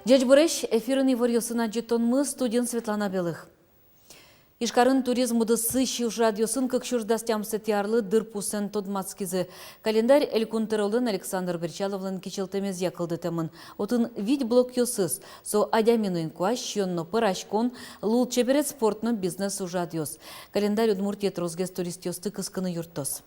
Дядь Бореш, эфирный варьосына жетонмы студент Светлана Белых. Ишкарын туризм удысы шиуш радиосын кыкшурдастям сетярлы дырпусын тодмацкизы. Календарь элькунтырылын Александр Берчаловлын кичелтемез якылды темын. Отын вид блок йосыз. Со адяминуин куаш, щенно пырашкон, лул чеберет спортно бизнес уж радиос. Календарь Удмуртия трозгес турист йосты кыскыны юртос.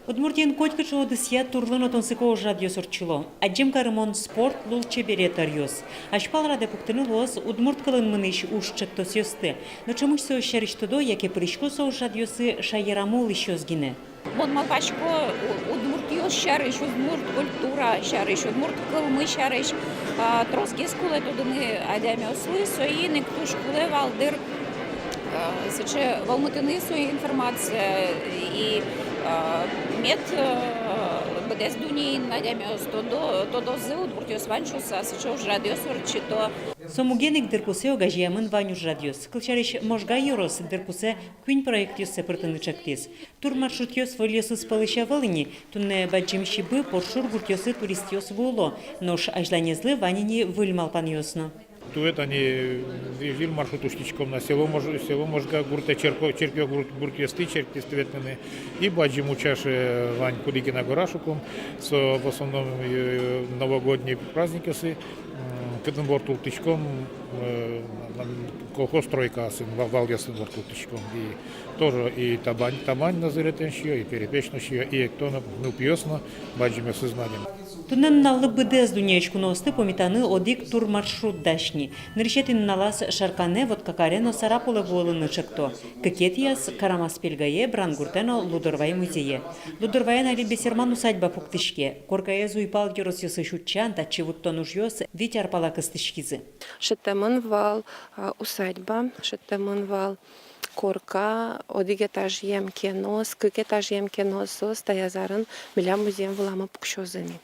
Удмуртиен котькачы одысия турлын отонсыко уж радиос орчыло. Аджем карымон спорт лул чеберет арьос. Ашпал раде пуктыны лоз удмурт кылын мыныш уж чектос йосты. Но чемуш со шарыштодо, яке пришко со уж радиосы шайерамул еще сгине. Бон малпашко удмурт йос шарыш, удмурт культура шарыш, удмурт кылмы шарыш. Трозгес куле тудыны адяме ослы, соиник туш куле валдыр. Сече волмытыны сои информация и мет бдес дуни надямеос тодо зеуд буртиос ванчуса сече уж радиос орчито. Сомугеник дырпусе огажиямын ванюш радиос. Кылчарыш можга юрос дырпусе квин проект йосе пыртыны чактес. Тур маршрут йос вольосы спалыша валыни, тунне баджимши бы поршур буртиосы турист йос вуло, нош ажланезлы ванини выльмалпан йосно. Тует они вил маршруту штичком на село можга гурта черпьё гуртьесты черпьестветные и баджиму чаши вань кудикина горашуком в основном новогодние праздники сы кытын бортул тычком колхоз стройка сын валгесын бортул тычком и тоже и табань назыретеншиё и перепечношиё и кто ну пьёсно баджиме сознанием. Туннан наллы бдез дунеечку носты помитаны одик тур маршрут дашни. Нырщетин налас шаркане вот какарено сарапулы волыны чекто. Кекетияс карамас пельгае брангуртено Лудорвай музее. Лудорвай нали бесерман усадьба пуктышке. Коркае зуйпал герос йосы шутчан, тачи вот тонуш йос витяр пала кыстышкизы. Шеттемын вал усадьба, шеттемын вал корка, одигетаж емкенос, кекетаж емкенос, стоязарын миля музеем влама пукшозыни.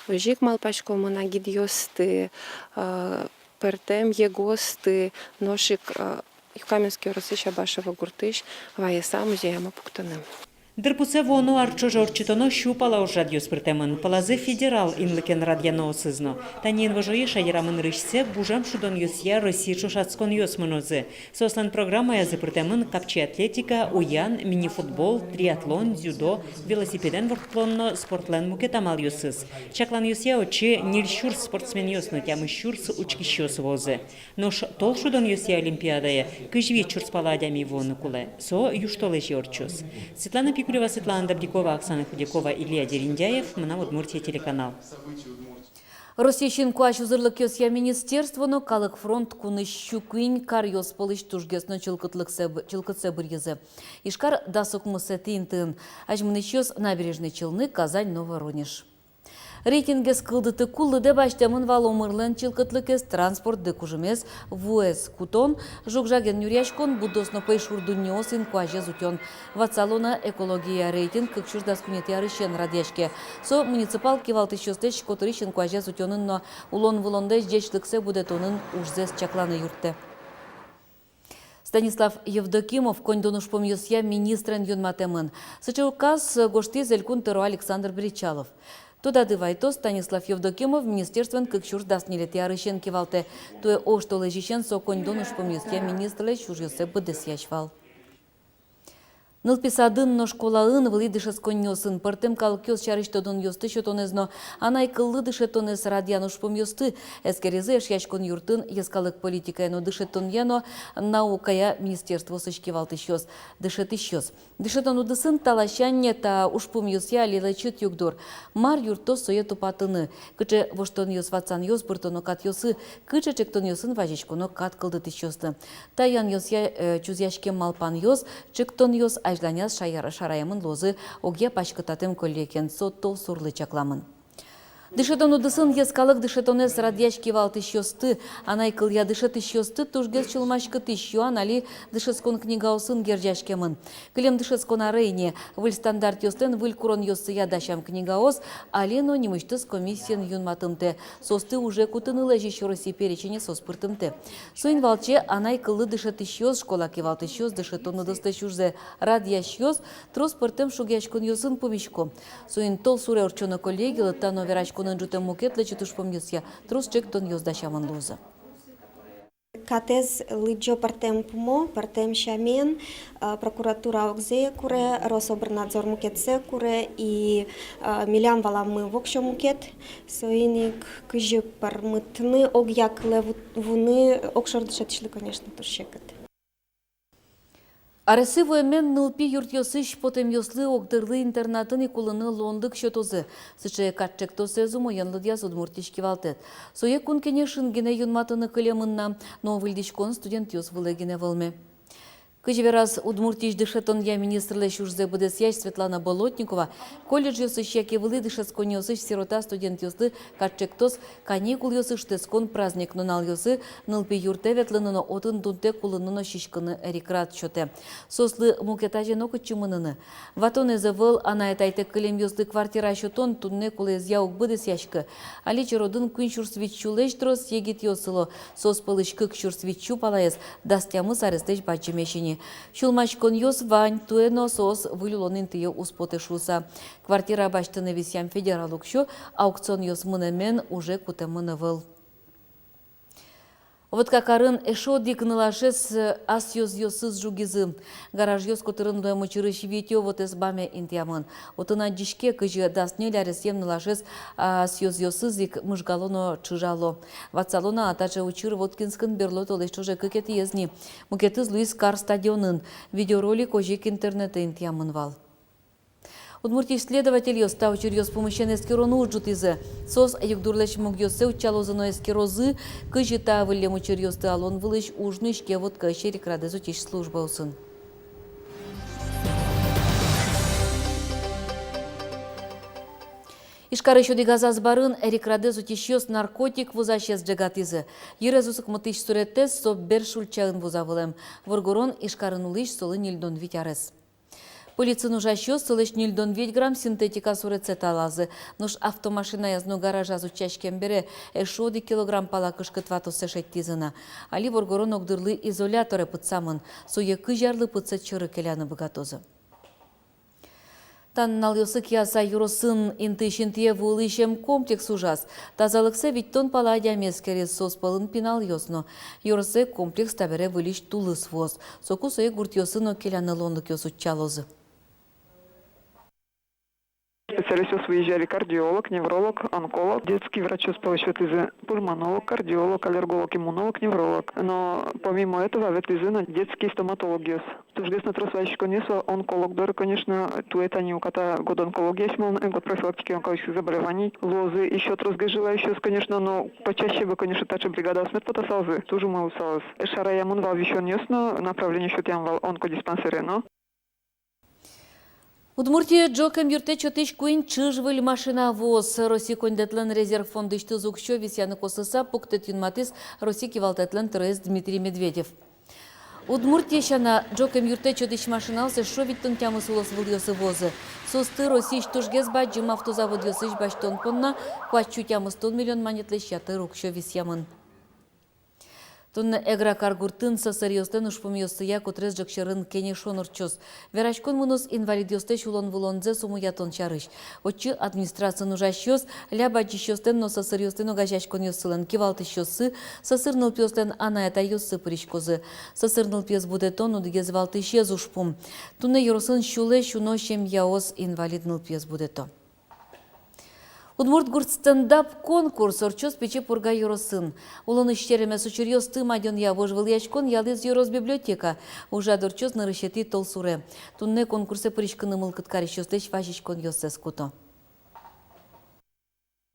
Жик малпачко мына гидьосты, пертем егосты, ношик Каменский Росыша Башева Гуртыш, ваяса музеяма пуктаны. Дырпусе вону арчо жорчитоно щупала уж радиос притемын. Палазе федерал инлыкен радьяно сызно. Танин вожои шайрамын рышсе бужам шудон йосья России шушацкон йосмынозе. Сослан программа язы притемын капчи атлетика, уян, мини-футбол, триатлон, дзюдо, велосипеден вортлонно спортлен мукетамал йосыз. Чаклан йосья очи нильшур спортсмен йосно тямы щурс учкищос возе. Нош тол шудон йосья олимпиадая, кыжви чурспала адями воны куле. Со юштолежи орчос. Светлана Пикулева, Светлана Добрякова, Оксана Худякова, Илья Дерендяев, Мана Удмуртия телеканал. Российщин куаш узырлык йосья министерствоно калык фронт куны щуквинь кар йос полыш тужгесно чылкытсе бырьезы. Ишкар дасук мысетин тын. Ажмыныш йос набережный Челны, Казань, Новоронеж. Рейтингес кылдыты куллыде баштамын валомырлын чылкытлыкес транспорт декужемес ВУЭС кутон, жукжаген юряшкон будосно пейшурдуньосин куаже зутен. Вацалона экология рейтинг кыкшурдас кунети арышен радяшке. Со муниципал кивалтышостеш которышен куаже зутенын, но улон-вулондеш дечлыксе будетонын ужзес чакланы юртте. Станислав Евдокимов коньдонушпом йосья министрен юнматемын. Сычы указ гошти зелькунтеро Александр Берчалов. Туда дывайто Станислав Евдокимов министерствен кыкшур даснилети арышен кивалте. Туе оштолы жишен со коньдонушпом йосья министрле чужьосе быдес яшвал. Нылписадын но школаын вылидышес коньосын пыртым калкёс чарыштодон йосты шотонезно, анай кыллыдыше тонес радианушпом йосты, эскерезе эшяшкон юртын ескалык политикайно дышетон яно наукая министерство сышкивалтышёс, дышетышёс. Дышетон удысын талашанне та ушпом йосья лилачыт югдор. Мар юрто сое тупатыны, кыче воштон йос вацан йос быртоно кат йосы, кыче чектон йосын важичконо кат кылдытышёсты. Таян йосья чузяшке малпан йос, чектон йос ажланяс шараямын лозы оге пашкытатым коллекен сотто сурлы чакламын. Дышетон удысын ескалык дышетонес радьячки валтыш йосты, анай кылья дышетыш йосты тужгез чылмашкы тыш юан али дышескон книга усын герджашкемын. Кылем дышескон арейне, выль стандарт йостен выль курон йосты ядашам книга ос, алено немыштыз комиссиен юнматымте. Состы уже кутынылы жещу России перечене соспыртымте. Суин валче анай кылы дышетыш йос, школаки валтыш йос, дышетон удыстыш юрзе радьяш йос, трос пыртым шугяшкон йосын помишко. Суин тол суре орчоно коллеги лыттано верачко кунын жутем мукетле читуш помнюсья, трус чек тон ёздашаман лоза. Катез лиджо партем пумо, партем шамен, прокуратура огзе куре, Рособорнадзор мукетсе куре и милям валамы вокшо мукет, соиник кыжы пармытны огяк левуны окшордышатышлы, конечно, туршекат. Аресыву эмен нылпи юрт йосыш потем йослы огдырлы интернатын и кулыны лондык шотозы. Сыче катчек то сезуму янлыдья судмуртишки валтет. Сое кункене шынгене юнматыны кылемынна, но выльдишкон студент йос вылегене вылме. Кыжевераз Удмуртич дышетон я министрле шурзе БДС Светлана Болотникова, колледж йосыш яке вылы дышескон йосыш сирота студент йослы катчектос каникул йосыш тескон праздник нонал йосы нылпи юрте ветлыныно отын дунте кулыныно шишкыны эрикрат чоте. Сослы мукетажен окы чумыныны. Ватон эзевыл анайтайте кылем йослы квартира шотон тунне кулез яук БДС яшкы. Али черодын күн шурсвичу лештрос егит йосыло. Сос пылышкык шурсвичу палаез дастямыз арестеж баджимешини. Шулмачкон йос вань туэно сос вылюлонын тые успотешуса. Квартира баштыны висям федералукшу, аукцион йос мынемен уже кутемыны выл. Вот как арын эшо дикнылашес ас йос жугизы. Гараж йос кутырын луэмычырыш витё вот эс баме интиамын. Отына дишке кыжы даснелярес емнылашес ас йосызик мыжгалоно чыжало. Ватсалона атача учыр Воткинскын берло толешчоже кыкети езни. Мукетыз Луис Кар стадионын. Видеоролик ожик интернета интиамын вал. Удмуртий исследователь йостав чурьёс помощен эскерону уджутизы. Сос югдурлеч мугьёсе учалозыно эскерозы, кыжита вылему чурьёсты алон вылыш ужнышке вот кащерик радезу тиш служба усын. Ишкары шоди газаз барын эрик радезу тишьёс наркотик вузащес джагатизы. Ерезусык мытыш суреттес со бершульчагын вузавылем. Воргорон ишкарын улыш солы нильдон витярес. Полицию нужащёс сылыш 0,2 грамм синтетика сурецет алазы. Нуш автомашина язну гаража зучачкен бере эшоди килограмм палакышкы твату сешеттизына. Али воргорон огдырлы изоляторы пыцамын. Суе кыжарлы пыцет чыры келяны богатозы. Тан налйосык яса юросын интышинтие вулышем комплекс ужас. Тазалыксе виттон паладя мескере соспалын пинал йосно. Юросы комплекс табере вылиш тулыс воз. Соку сое гурт йосыно келяны лондык йосут чалозы. Специалисты выезжали кардиолог, невролог, онколог, детский врач из пульмонолог, кардиолог, аллерголог, иммунолог, невролог. Но помимо этого ведь из детский стоматолог. Туждес на тросвайщик онколог, доры, конечно, туэта не уката год онкологии, год профилактики онкологических заболеваний, лозы, еще тросга желающие, конечно, но почаще бы, конечно, тача бригада смерть потасалзы, тоже мы усалась. Шара ямун вал еще несно, направление счет ям вал онкодиспансере, но. Удмуртия джокем юрте чотыш куин чыжвыль машина воз. Роси кондетлен резерв фонды штызукшо висяны косыса пуктет юнматис Роси кивалтетлен трез Дмитрий Медведев. Удмуртия шана джокем юрте чотыш машиналсы шо виттон тямыс улос выльосы возы. Состы Роси штужгез баджим автозавод йосыш баштон понна, квачу тямыс 100 миллион манетлеш яты рукшо висямын. Тунна эгра каргуртын сасариостен ушпумиостыя кутрез жакшырын кене шонурчос. Верашкон мунус инвалидиосте шулон вулонзе сумуятон чарыш. Очы администрация нужащос, ляба чищостен но сасариостен огажашкон йосылен кивалты щосы, сасырныл пьостен анаята йосы пыришкозы. Сасырныл пьес будетон удыгез валты щез ушпум. Тунна йоросын шуле шуно шем яос инвалидныл пьес будето. Удмурт гурт стендап конкурс орчос пече пурга юросын. Улон иштереме сучерьёс тым аден я вожвыл яшкон ялыз юрос библиотека. Уже дорчос нарышети толсуре. Тунне конкурсе пыришкыны мылкыт карищос важичкон йосес куто.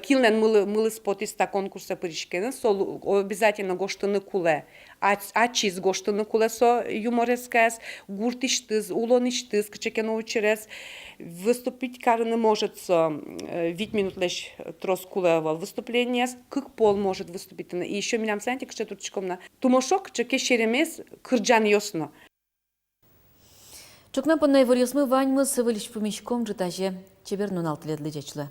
Килнен мылы спотиста конкурса пыришкені, сол обязательно гоштыны куле. Ачиз гоштыны куле со юморескес, гурт иштыз, улон иштыз, кычекен учерес. Выступить карыны может со 5 минут лишь трос куле выступление, как пол может выступить. И еще меня знаете, кыче турчиком на тумошок, чеке шеремес, кырджан йосно. Чукна понна еворьосмы ваньмы сывылиш помещком житаже чебернун алты лет лечечлы.